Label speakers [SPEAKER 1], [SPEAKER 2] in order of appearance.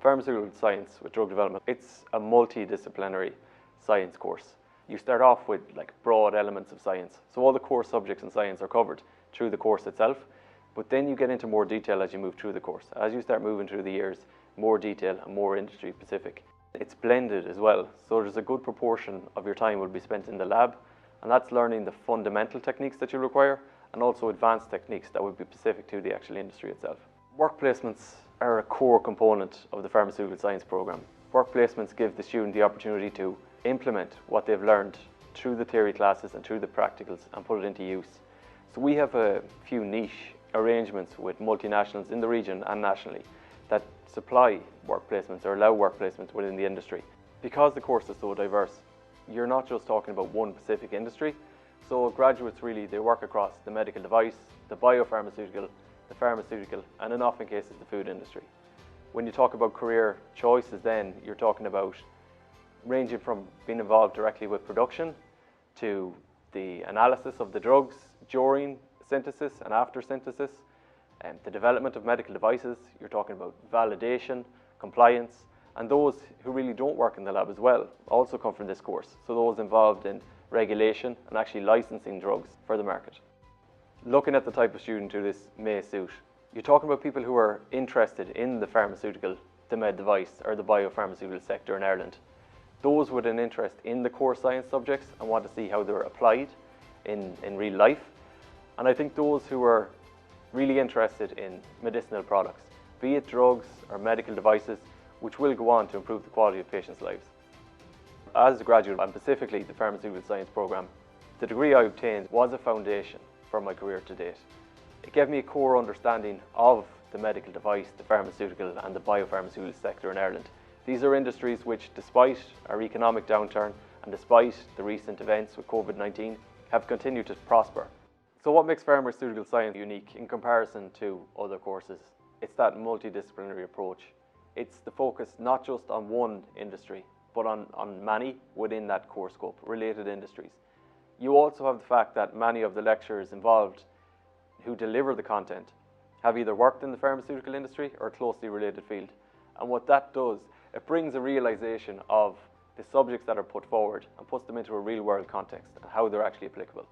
[SPEAKER 1] Pharmaceutical science with drug development, it's a multidisciplinary science course. You start off with broad elements of science. So all the core subjects in science are covered through the course itself, but then you get into more detail as you move through the course. As you start moving through the years, more detail and more industry specific. It's blended as well, so there's a good proportion of your time will be spent in the lab, and that's learning the fundamental techniques that you require and also advanced techniques that would be specific to the actual industry itself. Work placements are a core component of the pharmaceutical science program. Work placements give the student the opportunity to implement what they've learned through the theory classes and through the practicals and put it into use. So we have a few niche arrangements with multinationals in the region and nationally that supply work placements or allow work placements within the industry. Because the course is so diverse, you're not just talking about one specific industry. So graduates really, they work across the medical device, the biopharmaceutical, the pharmaceutical, and in often cases the food industry. When you talk about career choices then, you're talking about ranging from being involved directly with production to the analysis of the drugs during synthesis and after synthesis, and the development of medical devices. You're talking about validation, compliance, and those who really don't work in the lab as well also come from this course. So those involved in regulation and actually licensing drugs for the market. Looking at the type of student who this may suit, you're talking about people who are interested in the pharmaceutical, the med device, or the biopharmaceutical sector in Ireland. Those with an interest in the core science subjects and want to see how they're applied in real life. And I think those who are really interested in medicinal products, be it drugs or medical devices, which will go on to improve the quality of patients' lives. As a graduate, and specifically the pharmaceutical science program, the degree I obtained was a foundation for my career to date. It gave me a core understanding of the medical device, the pharmaceutical and the biopharmaceutical sector in Ireland. These are industries which, despite our economic downturn and despite the recent events with COVID-19, have continued to prosper. So what makes pharmaceutical science unique in comparison to other courses? It's that multidisciplinary approach. It's the focus not just on one industry, but on many within that core scope, related industries. You also have the fact that many of the lecturers involved who deliver the content have either worked in the pharmaceutical industry or a closely related field. And what that does, it brings a realization of the subjects that are put forward and puts them into a real world context and how they're actually applicable.